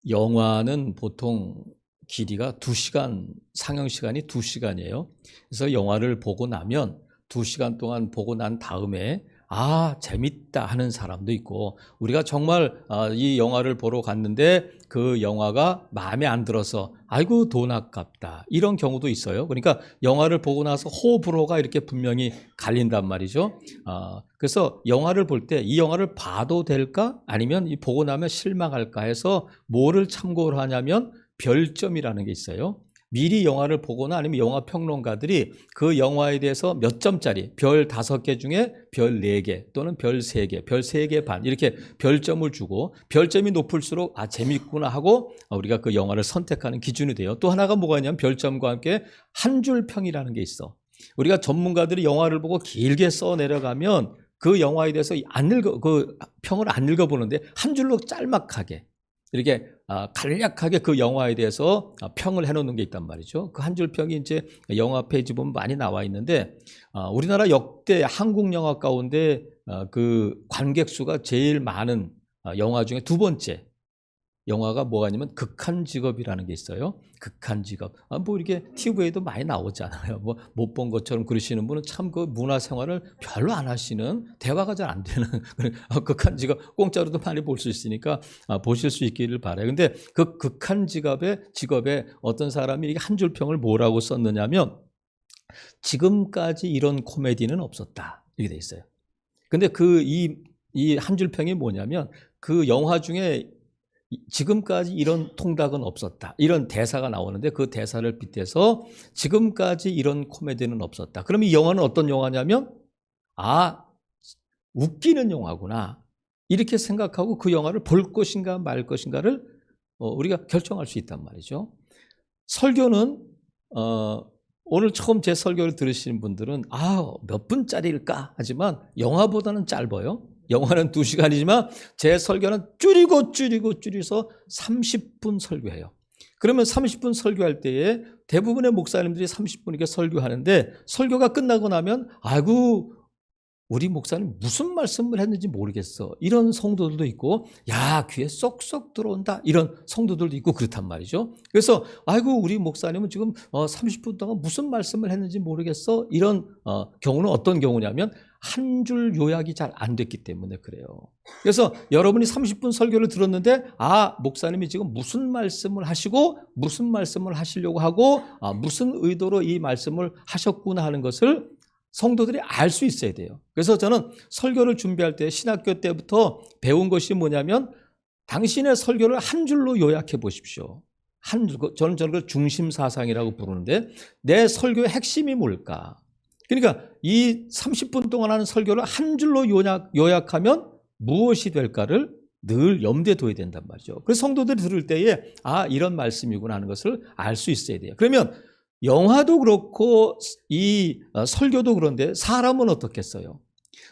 영화는 보통 길이가 2시간, 상영 시간이 2시간이에요. 그래서 영화를 보고 나면 2시간 동안 보고 난 다음에 재밌다 하는 사람도 있고, 우리가 정말 이 영화를 보러 갔는데 그 영화가 마음에 안 들어서 아이고 돈 아깝다 이런 경우도 있어요. 그러니까 영화를 보고 나서 호불호가 이렇게 분명히 갈린단 말이죠. 그래서 영화를 볼 때 이 영화를 봐도 될까 아니면 이 보고 나면 실망할까 해서 뭐를 참고를 하냐면 별점이라는 게 있어요. 미리 영화를 보거나 아니면 영화 평론가들이 그 영화에 대해서 몇 점짜리, 별 5개 중에 별 4개 또는 별 3개, 별 3개 반 이렇게 별점을 주고, 별점이 높을수록 재밌구나 하고 우리가 그 영화를 선택하는 기준이 돼요. 또 하나가 뭐가 있냐면 별점과 함께 한 줄 평이라는 게 있어. 우리가 전문가들이 영화를 보고 길게 써 내려가면 그 영화에 대해서 그 평을 안 읽어보는데 한 줄로 짤막하게 이렇게 간략하게 그 영화에 대해서 평을 해놓는 게 있단 말이죠. 그 한 줄 평이 이제 영화 페이지 보면 많이 나와 있는데, 우리나라 역대 한국 영화 가운데 그 관객 수가 제일 많은 영화 중에 두 번째 영화가 뭐가 있냐면 극한직업이라는 게 있어요. 극한직업. 뭐 이렇게 TV에도 많이 나오잖아요. 뭐 못 본 것처럼 그러시는 분은 참 그 문화생활을 별로 안 하시는, 대화가 잘 안 되는 극한직업 공짜로도 많이 볼 수 있으니까 보실 수 있기를 바라요. 근데 그 극한직업에 어떤 사람이 한 줄 평을 뭐라고 썼느냐면, 지금까지 이런 코미디는 없었다 이렇게 돼 있어요. 근데 이 한 줄 평이 뭐냐면, 그 영화 중에 지금까지 이런 통닭은 없었다 이런 대사가 나오는데, 그 대사를 빗대서 지금까지 이런 코미디는 없었다. 그럼 이 영화는 어떤 영화냐면 웃기는 영화구나 이렇게 생각하고 그 영화를 볼 것인가 말 것인가를 우리가 결정할 수 있단 말이죠. 설교는 오늘 처음 제 설교를 들으시는 분들은 몇 분짜리일까 하지만 영화보다는 짧아요. 영화는 2시간이지만 제 설교는 줄여서 30분 설교해요. 그러면 30분 설교할 때에 대부분의 목사님들이 30분 이렇게 설교하는데, 설교가 끝나고 나면 우리 목사님 무슨 말씀을 했는지 모르겠어 이런 성도들도 있고, 귀에 쏙쏙 들어온다 이런 성도들도 있고 그렇단 말이죠. 그래서 우리 목사님은 지금 30분 동안 무슨 말씀을 했는지 모르겠어 이런 경우는 어떤 경우냐면, 한 줄 요약이 잘 안 됐기 때문에 그래요. 그래서 여러분이 30분 설교를 들었는데 목사님이 지금 무슨 말씀을 하시고 무슨 말씀을 하시려고 하고 무슨 의도로 이 말씀을 하셨구나 하는 것을 성도들이 알 수 있어야 돼요. 그래서 저는 설교를 준비할 때 신학교 때부터 배운 것이 뭐냐면, 당신의 설교를 한 줄로 요약해 보십시오. 저는 그걸 중심사상이라고 부르는데, 내 설교의 핵심이 뭘까? 그러니까 이 30분 동안 하는 설교를 한 줄로 요약하면 무엇이 될까를 늘 염두에 둬야 된단 말이죠. 그래서 성도들이 들을 때에 이런 말씀이구나 하는 것을 알 수 있어야 돼요. 그러면 영화도 그렇고 이 설교도 그런데 사람은 어떻겠어요?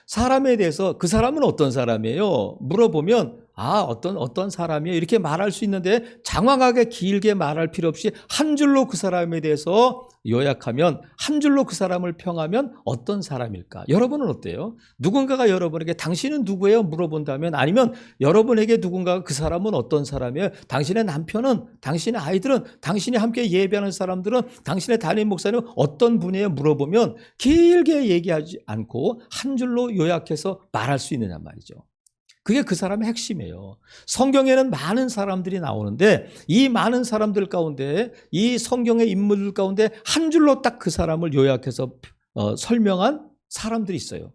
사람에 대해서 그 사람은 어떤 사람이에요? 물어보면 어떤 사람이에요? 이렇게 말할 수 있는데, 장황하게 길게 말할 필요 없이 한 줄로 그 사람에 대해서 요약하면, 한 줄로 그 사람을 평하면 어떤 사람일까? 여러분은 어때요? 누군가가 여러분에게 당신은 누구예요? 물어본다면, 아니면 여러분에게 누군가가 그 사람은 어떤 사람이에요? 당신의 남편은, 당신의 아이들은, 당신이 함께 예배하는 사람들은, 당신의 담임 목사님은 어떤 분이에요? 물어보면 길게 얘기하지 않고 한 줄로 요약해서 말할 수 있느냐 말이죠. 그게 그 사람의 핵심이에요. 성경에는 많은 사람들이 나오는데, 이 많은 사람들 가운데, 이 성경의 인물들 가운데 한 줄로 딱 그 사람을 요약해서 설명한 사람들이 있어요.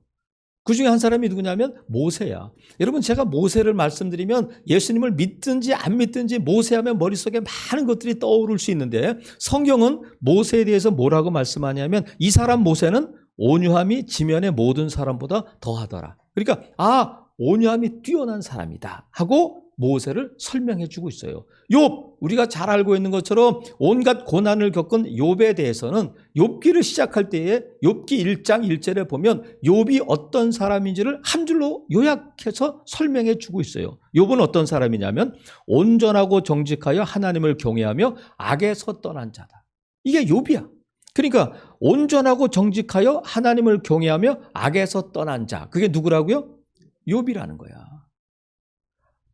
그 중에 한 사람이 누구냐면 모세야. 여러분, 제가 모세를 말씀드리면 예수님을 믿든지 안 믿든지 모세하면 머릿속에 많은 것들이 떠오를 수 있는데, 성경은 모세에 대해서 뭐라고 말씀하냐면, 이 사람 모세는 온유함이 지면의 모든 사람보다 더하더라. 그러니까 온유함이 뛰어난 사람이다 하고 모세를 설명해 주고 있어요. 욥, 우리가 잘 알고 있는 것처럼 온갖 고난을 겪은 욥에 대해서는 욥기를 시작할 때에 욥기 1장 1절에 보면 욥이 어떤 사람인지를 한 줄로 요약해서 설명해 주고 있어요. 욥은 어떤 사람이냐면, 온전하고 정직하여 하나님을 경외하며 악에서 떠난 자다. 이게 욥이야. 그러니까 온전하고 정직하여 하나님을 경외하며 악에서 떠난 자, 그게 누구라고요? 욥이라는 거야.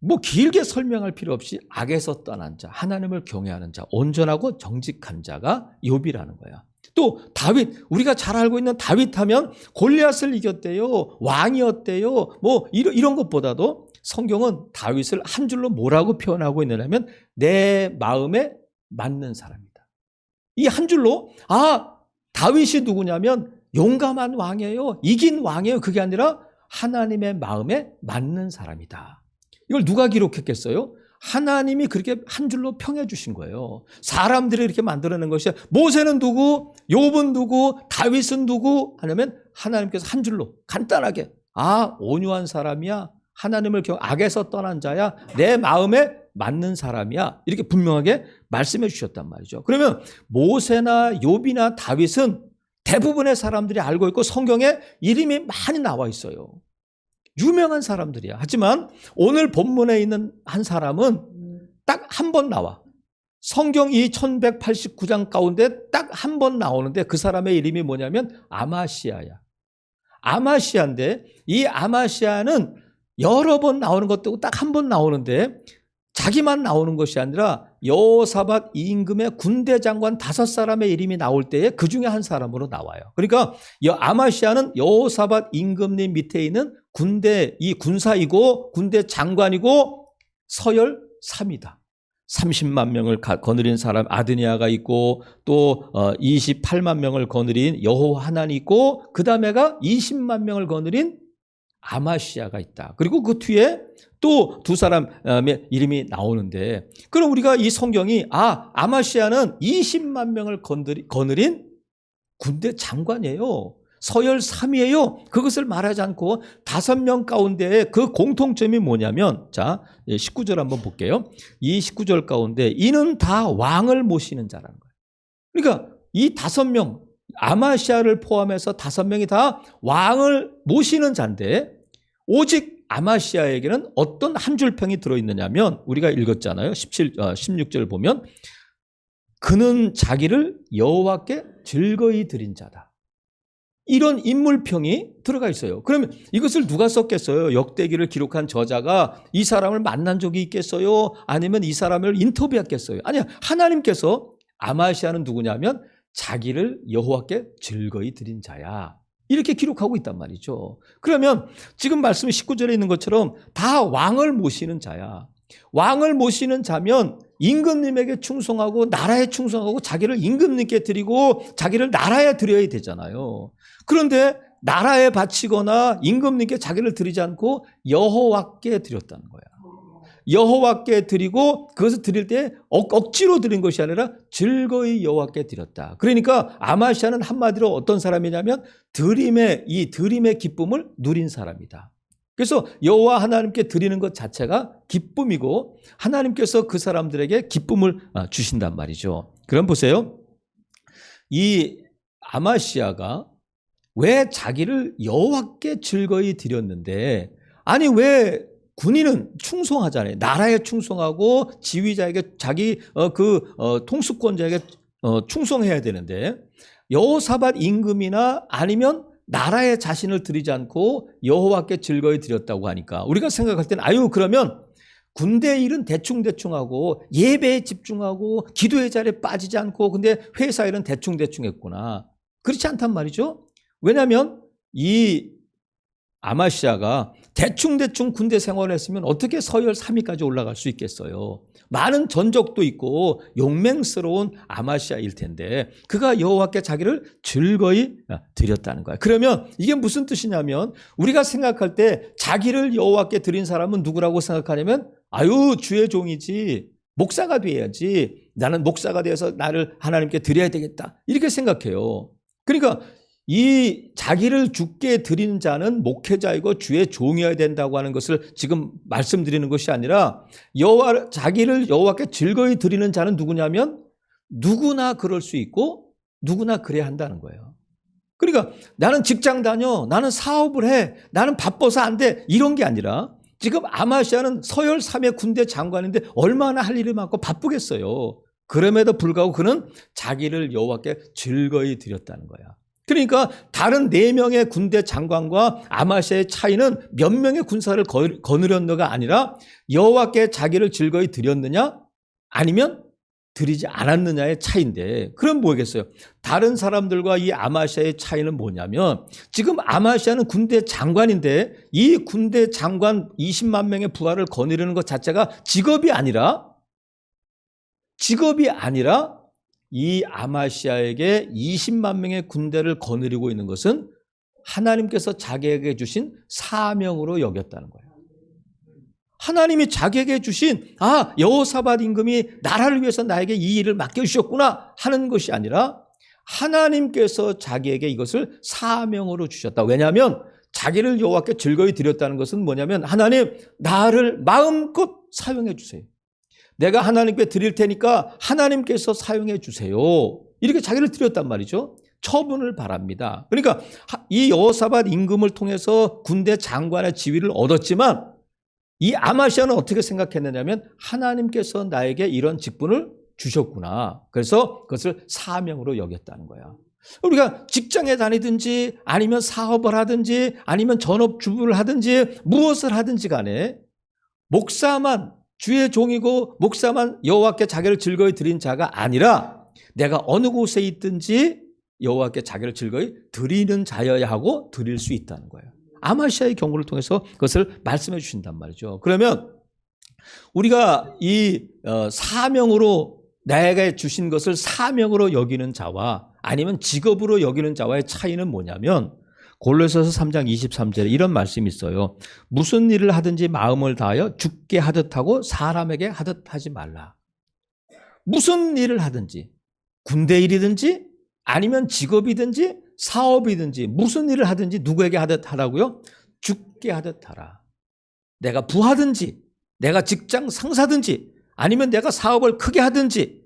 뭐 길게 설명할 필요 없이 악에서 떠난 자, 하나님을 경외하는 자, 온전하고 정직한 자가 욥이라는 거야. 또 다윗, 우리가 잘 알고 있는 다윗 하면 골리앗을 이겼대요, 왕이었대요, 뭐 이런 것보다도 성경은 다윗을 한 줄로 뭐라고 표현하고 있느냐면 내 마음에 맞는 사람이다. 이 한 줄로 다윗이 누구냐면 용감한 왕이에요, 이긴 왕이에요. 그게 아니라 하나님의 마음에 맞는 사람이다. 이걸 누가 기록했겠어요? 하나님이 그렇게 한 줄로 평해 주신 거예요. 사람들이 이렇게 만들어낸 것이 모세는 누구, 욥은 누구, 다윗은 누구 하냐면 하나님께서 한 줄로 간단하게 온유한 사람이야, 하나님을 악에서 떠난 자야, 내 마음에 맞는 사람이야, 이렇게 분명하게 말씀해 주셨단 말이죠. 그러면 모세나 욥이나 다윗은 대부분의 사람들이 알고 있고 성경에 이름이 많이 나와 있어요. 유명한 사람들이야. 하지만 오늘 본문에 있는 한 사람은 딱 한 번 나와. 성경 이 1189장 가운데 딱 한 번 나오는데 그 사람의 이름이 뭐냐면 아마시아야. 아마시아인데 이 아마시아는 여러 번 나오는 것도 딱 한 번 나오는데 자기만 나오는 것이 아니라 여호사밧 임금의 군대 장관 5사람의 이름이 나올 때에 그 중에 한 사람으로 나와요. 그러니까 아마시아는 여호사밧 임금님 밑에 있는 군대, 이 군사이고 군대 장관이고 서열 3위다. 30만 명을 거느린 사람 아드니아가 있고 또 28만 명을 거느린 여호하난이 있고 그 다음에가 20만 명을 거느린 아마시아가 있다. 그리고 그 뒤에 또 두 사람의 이름이 나오는데, 그럼 우리가 이 성경이 아마시아는 20만 명을 거느린 군대 장관이에요. 서열 3위예요. 그것을 말하지 않고 5명 가운데 그 공통점이 뭐냐면, 자 19절 한번 볼게요. 이 19절 가운데 이는 다 왕을 모시는 자라는 거예요. 그러니까 이 5명, 아마시아를 포함해서 5명이 다 왕을 모시는 자인데, 오직 아마시아에게는 어떤 한 줄평이 들어있느냐면 우리가 읽었잖아요. 16절 보면 그는 자기를 여호와께 즐거이 드린 자다. 이런 인물평이 들어가 있어요. 그러면 이것을 누가 썼겠어요? 역대기를 기록한 저자가 이 사람을 만난 적이 있겠어요? 아니면 이 사람을 인터뷰했겠어요? 아니야, 하나님께서 아마시아는 누구냐면 자기를 여호와께 즐거이 드린 자야, 이렇게 기록하고 있단 말이죠. 그러면 지금 말씀 19절에 있는 것처럼 다 왕을 모시는 자야. 왕을 모시는 자면 임금님에게 충성하고 나라에 충성하고 자기를 임금님께 드리고 자기를 나라에 드려야 되잖아요. 그런데 나라에 바치거나 임금님께 자기를 드리지 않고 여호와께 드렸다는 거야. 여호와께 드리고 그것을 드릴 때 억지로 드린 것이 아니라 즐거이 여호와께 드렸다. 그러니까 아마시아는 한마디로 어떤 사람이냐면 이 드림의 기쁨을 누린 사람이다. 그래서 여호와 하나님께 드리는 것 자체가 기쁨이고 하나님께서 그 사람들에게 기쁨을 주신단 말이죠. 그럼 보세요. 이 아마시아가 왜 자기를 여호와께 즐거이 드렸는데, 아니 왜 군인은 충성하잖아요. 나라에 충성하고 지휘자에게 자기 통수권자에게 충성해야 되는데 여호사밧 임금이나 아니면 나라에 자신을 드리지 않고 여호와께 즐거이 드렸다고 하니까 우리가 생각할 때는 그러면 군대 일은 대충하고 예배에 집중하고 기도의 자리에 빠지지 않고 근데 회사 일은 대충 했구나. 그렇지 않단 말이죠. 왜냐하면 이 아마시아가 대충 군대 생활을 했으면 어떻게 서열 3위까지 올라갈 수 있겠어요. 많은 전적도 있고 용맹스러운 아마시아일 텐데 그가 여호와께 자기를 즐거이 드렸다는 거야. 그러면 이게 무슨 뜻이냐면 우리가 생각할 때 자기를 여호와께 드린 사람은 누구라고 생각하냐면 주의 종이지, 목사가 돼야지, 나는 목사가 되어서 나를 하나님께 드려야 되겠다, 이렇게 생각해요. 그러니까 이 자기를 주께 드리는 자는 목회자이고 주의 종이어야 된다고 하는 것을 지금 말씀드리는 것이 아니라 자기를 여호와께 즐거이 드리는 자는 누구냐면 누구나 그럴 수 있고 누구나 그래야 한다는 거예요. 그러니까 나는 직장 다녀, 나는 사업을 해, 나는 바빠서 안 돼, 이런 게 아니라 지금 아마시아는 서열 3의 군대 장관인데 얼마나 할 일이 많고 바쁘겠어요. 그럼에도 불구하고 그는 자기를 여호와께 즐거이 드렸다는 거야. 그러니까 다른 4명의 군대 장관과 아마시아의 차이는 몇 명의 군사를 거느렸느냐가 아니라 여호와께 자기를 즐거이 드렸느냐 아니면 드리지 않았느냐의 차이인데, 그럼 뭐겠어요? 다른 사람들과 이 아마시아의 차이는 뭐냐면, 지금 아마시아는 군대 장관인데 이 군대 장관 20만 명의 부하를 거느리는 것 자체가 직업이 아니라 이 아마시아에게 20만 명의 군대를 거느리고 있는 것은 하나님께서 자기에게 주신 사명으로 여겼다는 거예요. 하나님이 자기에게 주신 여호사밧 임금이 나라를 위해서 나에게 이 일을 맡겨주셨구나 하는 것이 아니라 하나님께서 자기에게 이것을 사명으로 주셨다. 왜냐하면 자기를 여호와께 즐거이 드렸다는 것은 뭐냐면, 하나님 나를 마음껏 사용해 주세요. 내가 하나님께 드릴 테니까 하나님께서 사용해 주세요. 이렇게 자기를 드렸단 말이죠. 처분을 바랍니다. 그러니까 이 여호사밧 임금을 통해서 군대 장관의 지위를 얻었지만 이 아마시아는 어떻게 생각했느냐면, 하나님께서 나에게 이런 직분을 주셨구나. 그래서 그것을 사명으로 여겼다는 거야. 우리가 직장에 다니든지 아니면 사업을 하든지 아니면 전업주부를 하든지 무엇을 하든지 간에 목사만 주의 종이고 목사만 여호와께 자기를 즐거이 드린 자가 아니라 내가 어느 곳에 있든지 여호와께 자기를 즐거이 드리는 자여야 하고 드릴 수 있다는 거예요. 아마시아의 경우를 통해서 그것을 말씀해 주신단 말이죠. 그러면 우리가 이 사명으로 나에게 주신 것을 사명으로 여기는 자와 아니면 직업으로 여기는 자와의 차이는 뭐냐면, 골로새서 3장 23절에 이런 말씀이 있어요. 무슨 일을 하든지 마음을 다하여 주께 하듯 하고 사람에게 하듯 하지 말라. 무슨 일을 하든지, 군대 일이든지 아니면 직업이든지 사업이든지 무슨 일을 하든지 누구에게 하듯 하라고요? 주께 하듯 하라. 내가 부하든지 내가 직장 상사든지 아니면 내가 사업을 크게 하든지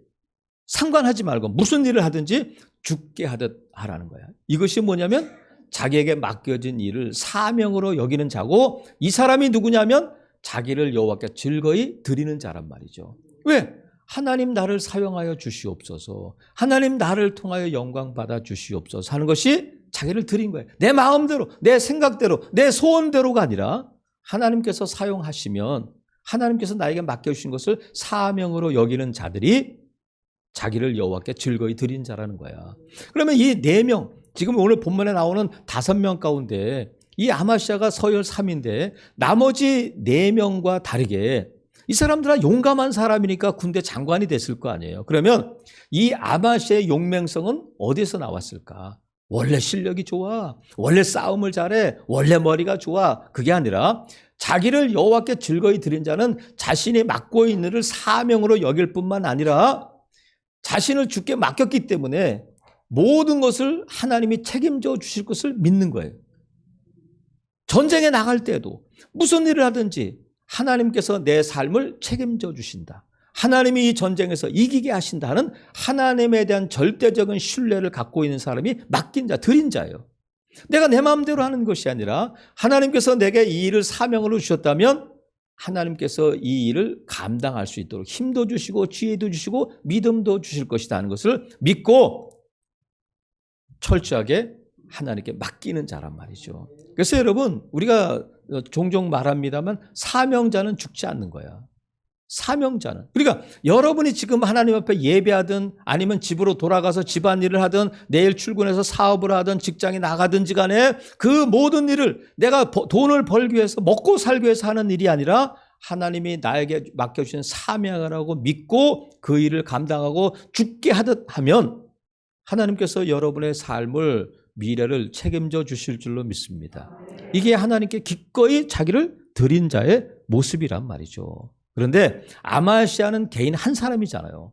상관하지 말고 무슨 일을 하든지 주께 하듯 하라는 거야. 이것이 뭐냐면 자기에게 맡겨진 일을 사명으로 여기는 자고, 이 사람이 누구냐면 자기를 여호와께 즐거이 드리는 자란 말이죠. 왜? 하나님 나를 사용하여 주시옵소서, 하나님 나를 통하여 영광 받아 주시옵소서 하는 것이 자기를 드린 거예요. 내 마음대로, 내 생각대로, 내 소원대로가 아니라 하나님께서 사용하시면 하나님께서 나에게 맡겨주신 것을 사명으로 여기는 자들이 자기를 여호와께 즐거이 드린 자라는 거야. 그러면 이 4명, 지금 오늘 본문에 나오는 5명 가운데 이 아마시아가 서열 3인데 나머지 4명과 다르게 이 사람들은 용감한 사람이니까 군대 장관이 됐을 거 아니에요. 그러면 이 아마시아의 용맹성은 어디서 나왔을까? 원래 실력이 좋아, 원래 싸움을 잘해, 원래 머리가 좋아, 그게 아니라 자기를 여호와께 즐거이 드린 자는 자신이 맡고 있는 일을 사명으로 여길 뿐만 아니라 자신을 주께 맡겼기 때문에 모든 것을 하나님이 책임져 주실 것을 믿는 거예요. 전쟁에 나갈 때도 무슨 일을 하든지 하나님께서 내 삶을 책임져 주신다, 하나님이 이 전쟁에서 이기게 하신다는 하나님에 대한 절대적인 신뢰를 갖고 있는 사람이 맡긴 자, 드린 자예요. 내가 내 마음대로 하는 것이 아니라 하나님께서 내게 이 일을 사명으로 주셨다면 하나님께서 이 일을 감당할 수 있도록 힘도 주시고 지혜도 주시고 믿음도 주실 것이다 하는 것을 믿고 철저하게 하나님께 맡기는 자란 말이죠. 그래서 여러분, 우리가 종종 말합니다만 사명자는 죽지 않는 거야. 사명자는. 그러니까 여러분이 지금 하나님 앞에 예배하든 아니면 집으로 돌아가서 집안일을 하든 내일 출근해서 사업을 하든 직장에 나가든지 간에 그 모든 일을 내가 돈을 벌기 위해서 먹고 살기 위해서 하는 일이 아니라 하나님이 나에게 맡겨주신 사명이라고 믿고 그 일을 감당하고 죽게 하듯 하면 하나님께서 여러분의 삶을, 미래를 책임져 주실 줄로 믿습니다. 이게 하나님께 기꺼이 자기를 드린 자의 모습이란 말이죠. 그런데 아마시아는 개인 한 사람이잖아요.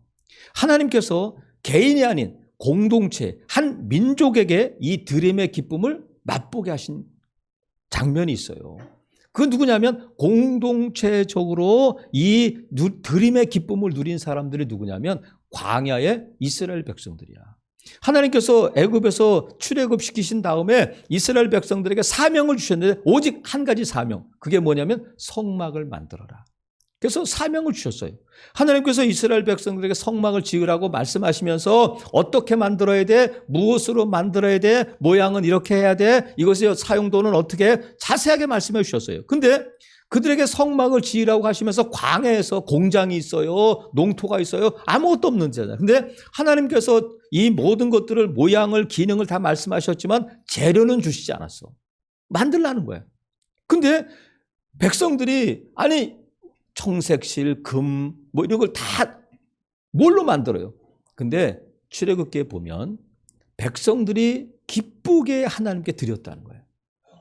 하나님께서 개인이 아닌 공동체, 한 민족에게 이 드림의 기쁨을 맛보게 하신 장면이 있어요. 그 누구냐면 공동체적으로 이 드림의 기쁨을 누린 사람들이 누구냐면 광야의 이스라엘 백성들이야. 하나님께서 애굽에서 출애굽시키신 다음에 이스라엘 백성들에게 사명을 주셨는데 오직 한 가지 사명, 그게 뭐냐면 성막을 만들어라. 그래서 사명을 주셨어요. 하나님께서 이스라엘 백성들에게 성막을 지으라고 말씀하시면서 어떻게 만들어야 돼? 무엇으로 만들어야 돼? 모양은 이렇게 해야 돼? 이것의 사용도는 어떻게? 자세하게 말씀해 주셨어요. 근데 그들에게 성막을 지으라고 하시면서 광야에서 공장이 있어요. 농토가 있어요. 아무것도 없는 데잖아요. 근데 하나님께서 이 모든 것들을 모양을 기능을 다 말씀하셨지만 재료는 주시지 않았어. 만들라는 거예요. 근데 백성들이 아니 청색실, 금 뭐 이런 걸 다 뭘로 만들어요? 근데 출애굽기에 보면 백성들이 기쁘게 하나님께 드렸다는 거예요.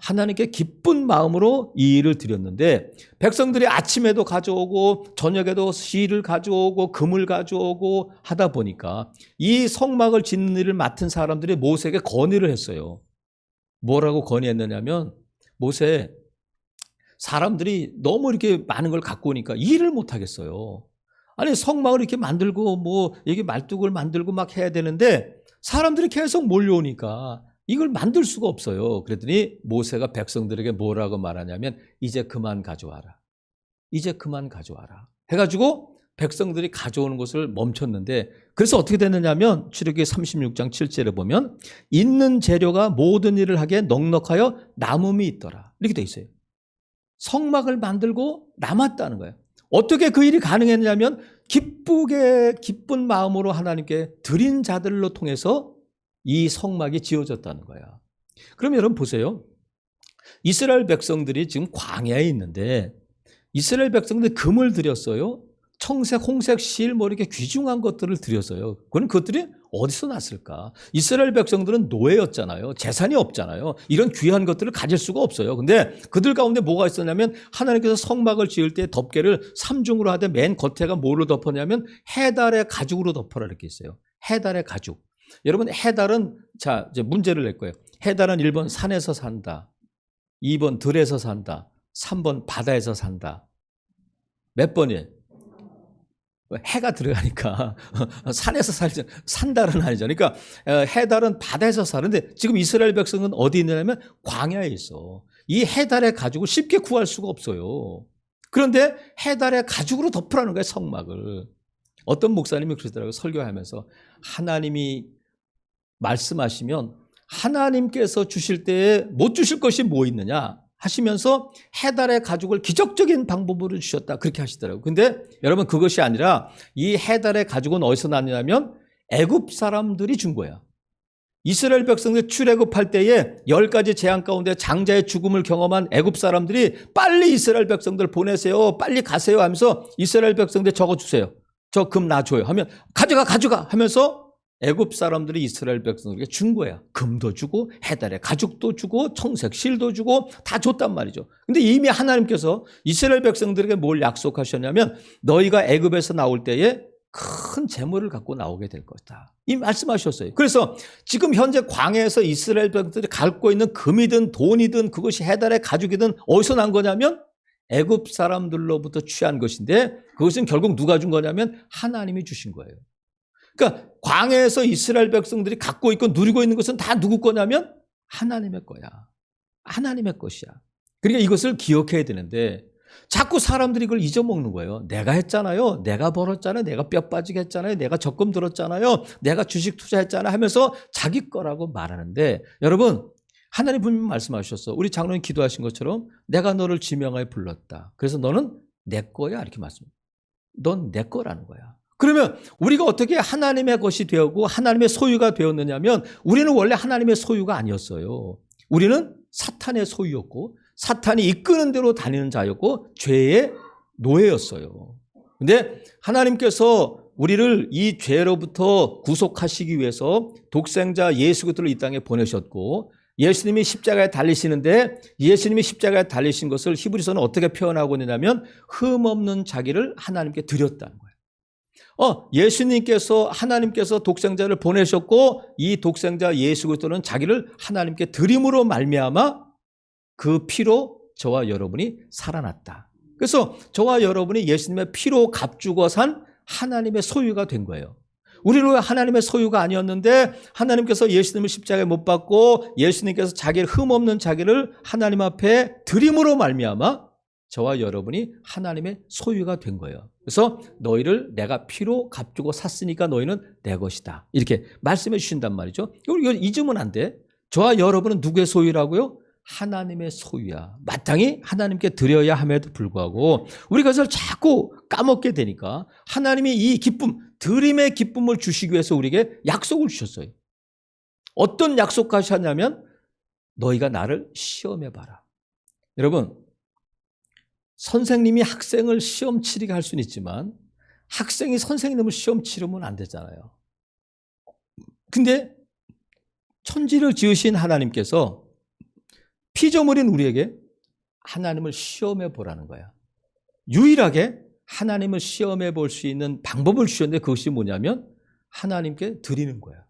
하나님께 기쁜 마음으로 이 일을 드렸는데 백성들이 아침에도 가져오고 저녁에도 실을 가져오고 금을 가져오고 하다 보니까 이 성막을 짓는 일을 맡은 사람들이 모세에게 건의를 했어요. 뭐라고 건의했느냐면 모세 사람들이 너무 이렇게 많은 걸 갖고 오니까 일을 못 하겠어요. 아니 성막을 이렇게 만들고 뭐 이게 말뚝을 만들고 막 해야 되는데 사람들이 계속 몰려오니까 이걸 만들 수가 없어요. 그랬더니 모세가 백성들에게 뭐라고 말하냐면 이제 그만 가져와라. 이제 그만 가져와라. 해가지고 백성들이 가져오는 것을 멈췄는데 그래서 어떻게 됐느냐면 출애굽기 36장 7절에 보면 있는 재료가 모든 일을 하기에 넉넉하여 남음이 있더라. 이렇게 돼 있어요. 성막을 만들고 남았다는 거예요. 어떻게 그 일이 가능했냐면 기쁜 마음으로 하나님께 드린 자들로 통해서 이 성막이 지어졌다는 거야. 그럼 여러분 보세요. 이스라엘 백성들이 지금 광야에 있는데 이스라엘 백성들이 금을 드렸어요. 청색, 홍색, 실 뭐 이렇게 귀중한 것들을 드렸어요. 그건 그것들이 어디서 났을까? 이스라엘 백성들은 노예였잖아요. 재산이 없잖아요. 이런 귀한 것들을 가질 수가 없어요. 근데 그들 가운데 뭐가 있었냐면 하나님께서 성막을 지을 때 덮개를 3중으로 하되 맨 겉에가 뭐로 덮었냐면 해달의 가죽으로 덮어라 이렇게 있어요. 해달의 가죽. 여러분 해달은 자 이제 문제를 낼 거예요. 해달은 1번 산에서 산다. 2번 들에서 산다. 3번 바다에서 산다. 몇 번이에요? 해가 들어가니까 산에서 살지 산달은 아니죠. 그러니까 해달은 바다에서 사는데 지금 이스라엘 백성은 어디 있느냐면 광야에 있어. 이 해달의 가죽을 쉽게 구할 수가 없어요. 그런데 해달의 가죽으로 덮으라는 거예요. 성막을. 어떤 목사님이 그러시더라고요. 설교하면서 하나님이 말씀하시면 하나님께서 주실 때에 못 주실 것이 뭐 있느냐 하시면서 해달의 가죽을 기적적인 방법으로 주셨다 그렇게 하시더라고요. 근데 여러분 그것이 아니라 이 해달의 가죽은 어디서 났냐면 애굽 사람들이 준 거야. 이스라엘 백성들 출애굽할 때에 10가지 재앙 가운데 장자의 죽음을 경험한 애굽 사람들이 빨리 이스라엘 백성들 보내세요. 빨리 가세요 하면서 이스라엘 백성들 적어주세요. 저 금 놔줘요 하면 가져가 하면서 애굽 사람들이 이스라엘 백성들에게 준 거야. 금도 주고 해달의 가죽도 주고 청색 실도 주고 다 줬단 말이죠. 근데 이미 하나님께서 이스라엘 백성들에게 뭘 약속하셨냐면 너희가 애굽에서 나올 때에 큰 재물을 갖고 나오게 될 것이다. 이 말씀하셨어요. 그래서 지금 현재 광야에서 이스라엘 백성들이 갖고 있는 금이든 돈이든 그것이 해달의 가죽이든 어디서 난 거냐면 애굽 사람들로부터 취한 것인데 그것은 결국 누가 준 거냐면 하나님이 주신 거예요. 그러니까 광야에서 이스라엘 백성들이 갖고 있고 누리고 있는 것은 다 누구 거냐면 하나님의 거야. 하나님의 것이야. 그러니까 이것을 기억해야 되는데 자꾸 사람들이 이걸 잊어먹는 거예요. 내가 했잖아요. 내가 벌었잖아요. 내가 뼈 빠지게 했잖아요. 내가 적금 들었잖아요. 내가 주식 투자했잖아요 하면서 자기 거라고 말하는데 여러분 하나님 분명히 말씀하셨어. 우리 장로님 기도하신 것처럼 내가 너를 지명하여 불렀다. 그래서 너는 내 거야 이렇게 말씀합니다. 넌 내 거라는 거야. 그러면 우리가 어떻게 하나님의 것이 되었고 하나님의 소유가 되었느냐면 우리는 원래 하나님의 소유가 아니었어요. 우리는 사탄의 소유였고 사탄이 이끄는 대로 다니는 자였고 죄의 노예였어요. 그런데 하나님께서 우리를 이 죄로부터 구속하시기 위해서 독생자 예수 그리스도를 이 땅에 보내셨고 예수님이 십자가에 달리시는데 예수님이 십자가에 달리신 것을 히브리서는 어떻게 표현하고 있느냐면 흠없는 자기를 하나님께 드렸다는 거예요. 예수님께서 하나님께서 독생자를 보내셨고 이 독생자 예수 그리스도는 자기를 하나님께 드림으로 말미암아 그 피로 저와 여러분이 살아났다. 그래서 저와 여러분이 예수님의 피로 값주고 산 하나님의 소유가 된 거예요. 우리는 하나님의 소유가 아니었는데 하나님께서 예수님을 십자가에 못 박고 예수님께서 자기를 흠없는 자기를 하나님 앞에 드림으로 말미암아 저와 여러분이 하나님의 소유가 된 거예요. 그래서 너희를 내가 피로 값주고 샀으니까 너희는 내 것이다. 이렇게 말씀해 주신단 말이죠. 이거 잊으면 안 돼. 저와 여러분은 누구의 소유라고요? 하나님의 소유야. 마땅히 하나님께 드려야 함에도 불구하고 우리가 그것을 자꾸 까먹게 되니까 하나님이 이 기쁨, 드림의 기쁨을 주시기 위해서 우리에게 약속을 주셨어요. 어떤 약속하셨냐면 너희가 나를 시험해봐라. 여러분, 선생님이 학생을 시험 치르게 할 수는 있지만 학생이 선생님을 시험 치르면 안 되잖아요. 근데 천지를 지으신 하나님께서 피조물인 우리에게 하나님을 시험해 보라는 거야. 유일하게 하나님을 시험해 볼 수 있는 방법을 주셨는데 그것이 뭐냐면 하나님께 드리는 거야.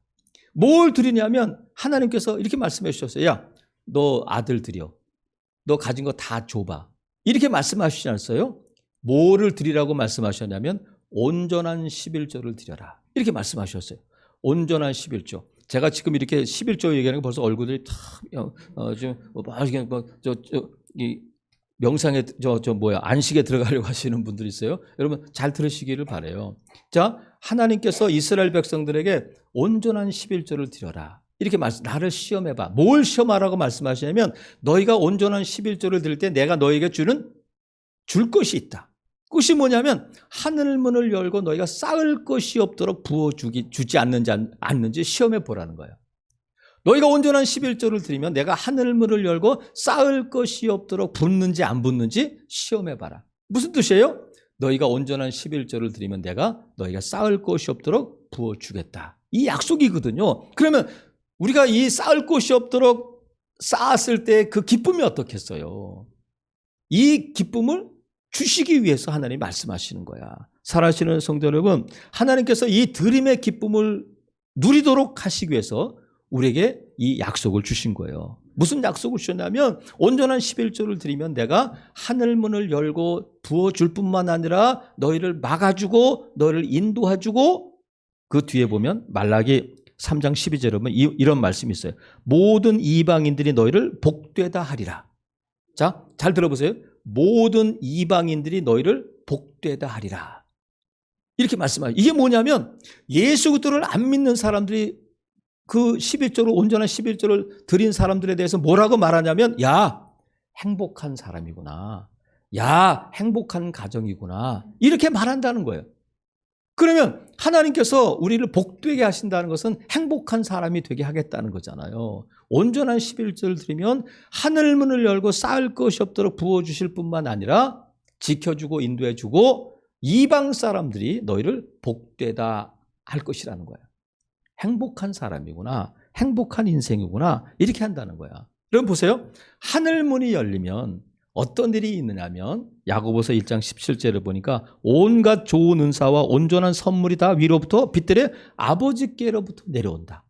뭘 드리냐면 하나님께서 이렇게 말씀해 주셨어요. 야, 너 아들 드려. 너 가진 거 다 줘봐. 이렇게 말씀하시지 않았어요? 뭐를 드리라고 말씀하셨냐면 온전한 11조를 드려라. 이렇게 말씀하셨어요. 온전한 11조. 제가 지금 이렇게 11조 얘기하는 거 벌써 얼굴들이 다 지금 이 명상에 안식에 들어가려고 하시는 분들이 있어요. 여러분 잘 들으시기를 바라요. 자, 하나님께서 이스라엘 백성들에게 온전한 11조를 드려라. 이렇게 나를 시험해봐. 뭘 시험하라고 말씀하시냐면 너희가 온전한 11조를 드릴 때 내가 너희에게 줄 것이 있다. 그것이 뭐냐면 하늘문을 열고 너희가 쌓을 것이 없도록 주지 않는지 시험해 보라는 거예요. 너희가 온전한 11조를 드리면 내가 하늘문을 열고 쌓을 것이 없도록 붙는지 안 붙는지 시험해 봐라. 무슨 뜻이에요? 너희가 온전한 11조를 드리면 내가 너희가 쌓을 것이 없도록 부어주겠다. 이 약속이거든요. 그러면 우리가 이 쌓을 곳이 없도록 쌓았을 때 그 기쁨이 어떻겠어요? 이 기쁨을 주시기 위해서 하나님이 말씀하시는 거야. 살아계시는 성도 여러분, 하나님께서 이 드림의 기쁨을 누리도록 하시기 위해서 우리에게 이 약속을 주신 거예요. 무슨 약속을 주셨냐면 온전한 11조를 드리면 내가 하늘문을 열고 부어줄 뿐만 아니라 너희를 막아주고 너희를 인도해주고 그 뒤에 보면 말라기 3장 12절에 보면 이런 말씀이 있어요. 모든 이방인들이 너희를 복되다 하리라. 자, 잘 들어보세요. 모든 이방인들이 너희를 복되다 하리라. 이렇게 말씀하세요. 이게 뭐냐면 예수 그리스도를 안 믿는 사람들이 그 11조를 온전한 11조를 드린 사람들에 대해서 뭐라고 말하냐면 야, 행복한 사람이구나. 야, 행복한 가정이구나. 이렇게 말한다는 거예요. 그러면 하나님께서 우리를 복되게 하신다는 것은 행복한 사람이 되게 하겠다는 거잖아요. 온전한 11조를 드리면 하늘문을 열고 쌓을 것이 없도록 부어주실 뿐만 아니라 지켜주고 인도해주고 이방 사람들이 너희를 복되다 할 것이라는 거예요. 행복한 사람이구나. 행복한 인생이구나. 이렇게 한다는 거야. 여러분 보세요. 하늘문이 열리면 어떤 일이 있느냐면 야고보서 1장 17절을 보니까 온갖 좋은 은사와 온전한 선물이 다 위로부터 빛들의 아버지께로부터 내려온다.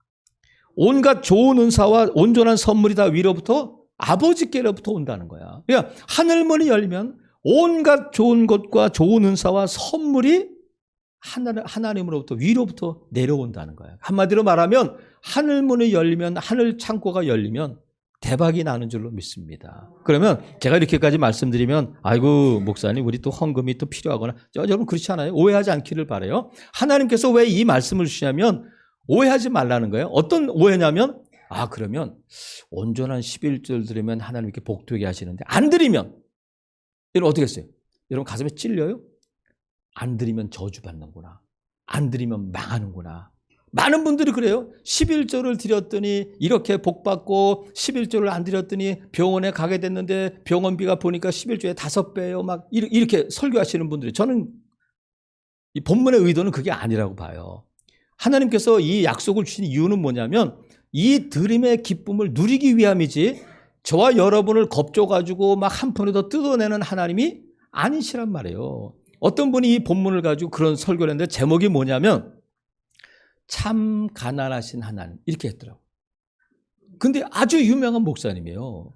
온갖 좋은 은사와 온전한 선물이 다 위로부터 아버지께로부터 온다는 거야. 그러니까 하늘문이 열리면 온갖 좋은 것과 좋은 은사와 선물이 하나님으로부터 위로부터 내려온다는 거야. 한마디로 말하면 하늘문이 열리면 하늘 창고가 열리면 대박이 나는 줄로 믿습니다. 그러면 제가 이렇게까지 말씀드리면 아이고 목사님 우리 또 헌금이 또 필요하거나 여러분 그렇지 않아요? 오해하지 않기를 바라요. 하나님께서 왜 이 말씀을 주시냐면 오해하지 말라는 거예요. 어떤 오해냐면 그러면 온전한 11조를 드리면 하나님께 복되게 하시는데 안 드리면 여러분 어떻게 했어요? 여러분 가슴에 찔려요? 안 드리면 저주받는구나. 안 드리면 망하는구나. 많은 분들이 그래요. 11조를 드렸더니 이렇게 복받고 11조를 안 드렸더니 병원에 가게 됐는데 병원비가 보니까 11조에 5배요. 막 이렇게 설교하시는 분들이 저는 이 본문의 의도는 그게 아니라고 봐요. 하나님께서 이 약속을 주신 이유는 뭐냐면 이 드림의 기쁨을 누리기 위함이지 저와 여러분을 겁줘가지고 막 한 푼에 더 뜯어내는 하나님이 아니시란 말이에요. 어떤 분이 이 본문을 가지고 그런 설교를 했는데 제목이 뭐냐면 참 가난하신 하나님 이렇게 했더라고요. 근데 아주 유명한 목사님이에요.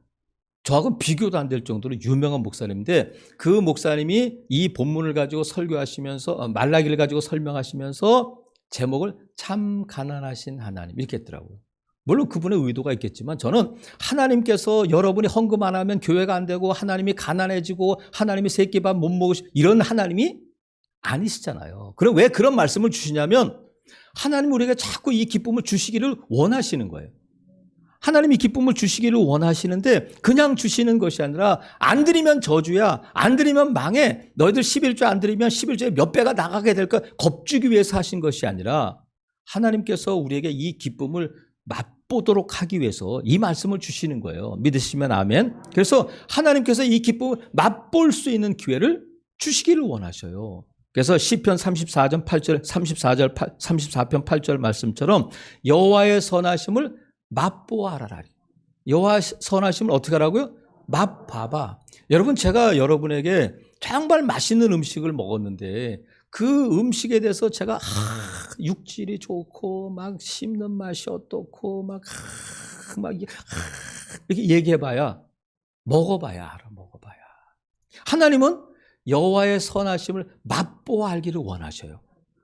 저하고는 비교도 안 될 정도로 유명한 목사님인데 그 목사님이 이 본문을 가지고 설교하시면서 말라기를 가지고 설명하시면서 제목을 참 가난하신 하나님 이렇게 했더라고요. 물론 그분의 의도가 있겠지만 저는 하나님께서 여러분이 헌금 안 하면 교회가 안 되고 하나님이 가난해지고 하나님이 새끼밥 못 먹으시 이런 하나님이 아니시잖아요. 그럼 왜 그런 말씀을 주시냐면 하나님 우리에게 자꾸 이 기쁨을 주시기를 원하시는 거예요. 하나님이 기쁨을 주시기를 원하시는데 그냥 주시는 것이 아니라 안 드리면 저주야, 안 드리면 망해, 너희들 11조 안 드리면 11조에 몇 배가 나가게 될 거 겁주기 위해서 하신 것이 아니라 하나님께서 우리에게 이 기쁨을 맛보도록 하기 위해서 이 말씀을 주시는 거예요. 믿으시면 아멘. 그래서 하나님께서 이 기쁨을 맛볼 수 있는 기회를 주시기를 원하셔요. 그래서 시편 34편 8절 말씀처럼 여호와의 선하심을 맛보아 알아라. 여호와의 선하심을 어떻게 하라고요? 맛봐봐. 여러분 제가 여러분에게 정말 맛있는 음식을 먹었는데 그 음식에 대해서 제가 육질이 좋고 막 씹는 맛이 어떻고 막 이렇게 얘기해봐야 먹어봐야 알아. 먹어봐야. 하나님은 여호와의 선하심을 맛보아 알기를 원하셔요.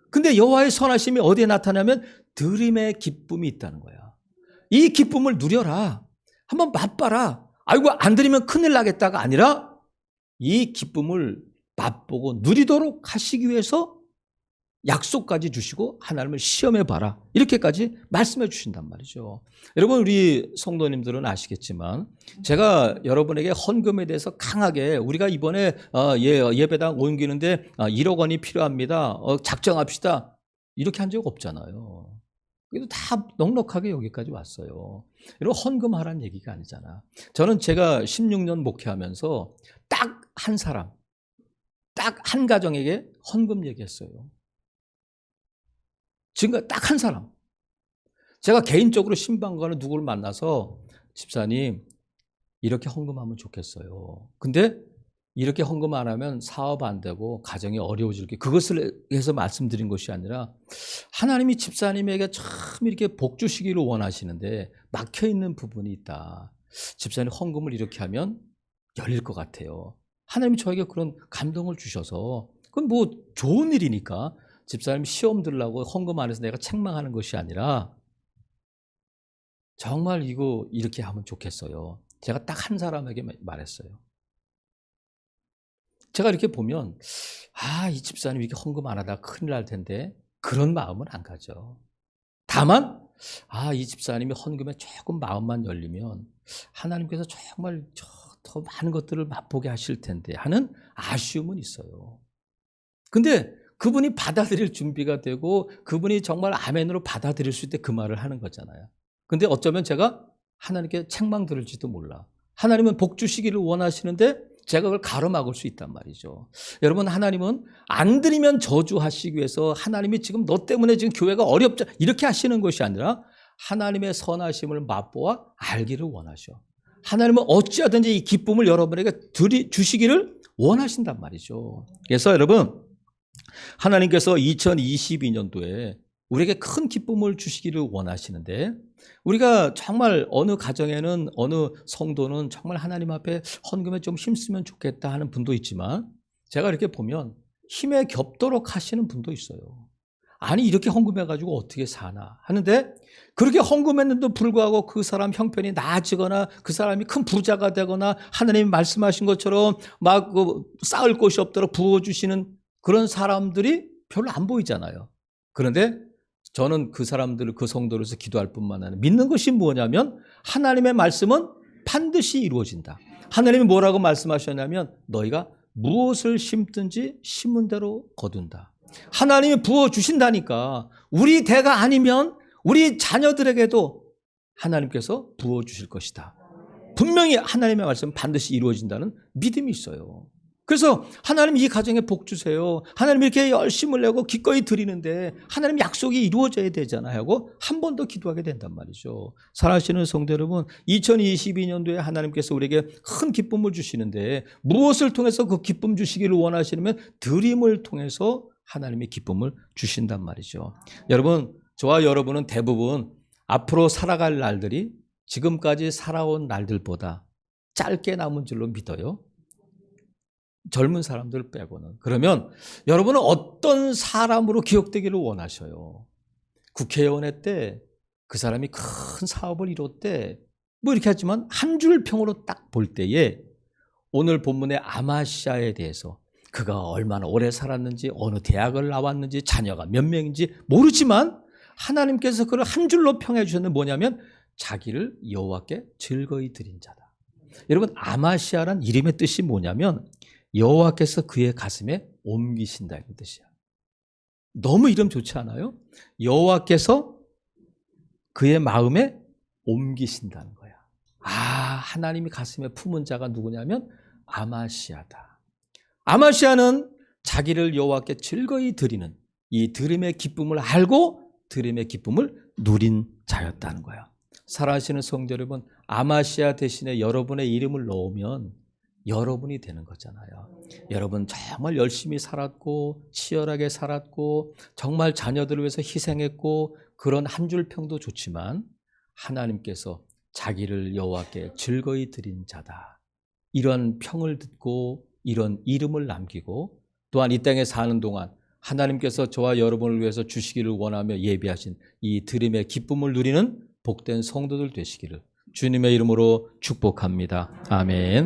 근데 여호와의 선하심이 어디에 나타나면 드림의 기쁨이 있다는 거야. 이 기쁨을 누려라. 한번 맛봐라. 아이고 안 드리면 큰일 나겠다가 아니라 이 기쁨을 맛보고 누리도록 하시기 위해서 약속까지 주시고 하나님을 시험해봐라. 이렇게까지 말씀해 주신단 말이죠. 여러분 우리 성도님들은 아시겠지만 제가 여러분에게 헌금에 대해서 강하게 우리가 이번에 예배당 옮기는데 1억 원이 필요합니다. 작정합시다. 이렇게 한 적 없잖아요. 그래도 다 넉넉하게 여기까지 왔어요. 여러분 헌금하라는 얘기가 아니잖아. 저는 제가 16년 목회하면서 딱 한 사람, 딱 한 가정에게 헌금 얘기했어요. 지금 딱 한 사람. 제가 개인적으로 신방과는 누구를 만나서 집사님 이렇게 헌금하면 좋겠어요. 근데 이렇게 헌금 안 하면 사업 안 되고 가정이 어려워질 게 그것을 해서 말씀드린 것이 아니라 하나님이 집사님에게 참 이렇게 복 주시기를 원하시는데 막혀있는 부분이 있다. 집사님 헌금을 이렇게 하면 열릴 것 같아요. 하나님이 저에게 그런 감동을 주셔서 그건 뭐 좋은 일이니까 집사님 시험 들라고 헌금 안 해서 내가 책망하는 것이 아니라 정말 이거 이렇게 하면 좋겠어요. 제가 딱 한 사람에게 말했어요. 제가 이렇게 보면 이 집사님 이렇게 헌금 안 하다가 큰일 날 텐데 그런 마음은 안 가죠. 다만 이 집사님이 헌금에 조금 마음만 열리면 하나님께서 정말 더 많은 것들을 맛보게 하실 텐데 하는 아쉬움은 있어요. 근데 그분이 받아들일 준비가 되고 그분이 정말 아멘으로 받아들일 수 있을 때 그 말을 하는 거잖아요. 근데 어쩌면 제가 하나님께 책망 들을지도 몰라. 하나님은 복 주시기를 원하시는데 제가 그걸 가로막을 수 있단 말이죠. 여러분 하나님은 안 드리면 저주하시기 위해서 하나님이 지금 너 때문에 지금 교회가 어렵다 이렇게 하시는 것이 아니라 하나님의 선하심을 맛보아 알기를 원하셔. 하나님은 어찌하든지 이 기쁨을 여러분에게 주시기를 원하신단 말이죠. 그래서 여러분 하나님께서 2022년도에 우리에게 큰 기쁨을 주시기를 원하시는데 우리가 정말 어느 가정에는 어느 성도는 정말 하나님 앞에 헌금에 좀 힘쓰면 좋겠다 하는 분도 있지만 제가 이렇게 보면 힘에 겹도록 하시는 분도 있어요. 아니 이렇게 헌금해가지고 어떻게 사나 하는데 그렇게 헌금했는데도 불구하고 그 사람 형편이 나아지거나 그 사람이 큰 부자가 되거나 하나님이 말씀하신 것처럼 막 쌓을 곳이 없도록 부어주시는 그런 사람들이 별로 안 보이잖아요. 그런데 저는 그 사람들을 그 성도로서 기도할 뿐만 아니라 믿는 것이 뭐냐면 하나님의 말씀은 반드시 이루어진다. 하나님이 뭐라고 말씀하셨냐면 너희가 무엇을 심든지 심은 대로 거둔다. 하나님이 부어주신다니까 우리 대가 아니면 우리 자녀들에게도 하나님께서 부어주실 것이다. 분명히 하나님의 말씀은 반드시 이루어진다는 믿음이 있어요. 그래서 하나님 이 가정에 복 주세요. 하나님 이렇게 열심을 내고 기꺼이 드리는데 하나님 약속이 이루어져야 되잖아요 하고 한 번 더 기도하게 된단 말이죠. 사랑하시는 성도 여러분 2022년도에 하나님께서 우리에게 큰 기쁨을 주시는데 무엇을 통해서 그 기쁨 주시기를 원하시냐면 드림을 통해서 하나님의 기쁨을 주신단 말이죠. 여러분 저와 여러분은 대부분 앞으로 살아갈 날들이 지금까지 살아온 날들보다 짧게 남은 줄로 믿어요. 젊은 사람들 빼고는. 그러면 여러분은 어떤 사람으로 기억되기를 원하셔요? 국회의원회 때 그 사람이 큰 사업을 이뤘대. 뭐 이렇게 하지만 한 줄 평으로 딱 볼 때에 오늘 본문의 아마시아에 대해서 그가 얼마나 오래 살았는지, 어느 대학을 나왔는지, 자녀가 몇 명인지 모르지만 하나님께서 그를 한 줄로 평해 주셨는 뭐냐면 자기를 여호와께 즐거이 드린 자다. 여러분, 아마시아란 이름의 뜻이 뭐냐면 여호와께서 그의 가슴에 옮기신다 이런 뜻이야. 너무 이름 좋지 않아요? 여호와께서 그의 마음에 옮기신다는 거야. 하나님이 가슴에 품은 자가 누구냐면 아마시아다. 아마시아는 자기를 여호와께 즐거이 드리는 이 드림의 기쁨을 알고 드림의 기쁨을 누린 자였다는 거야. 사랑하시는 성도 여러분, 아마시아 대신에 여러분의 이름을 넣으면 여러분이 되는 거잖아요. 여러분 정말 열심히 살았고 치열하게 살았고 정말 자녀들을 위해서 희생했고 그런 한 줄 평도 좋지만 하나님께서 자기를 여호와께 즐거이 드린 자다. 이런 평을 듣고 이런 이름을 남기고 또한 이 땅에 사는 동안 하나님께서 저와 여러분을 위해서 주시기를 원하며 예비하신 이 드림의 기쁨을 누리는 복된 성도들 되시기를 주님의 이름으로 축복합니다. 아멘.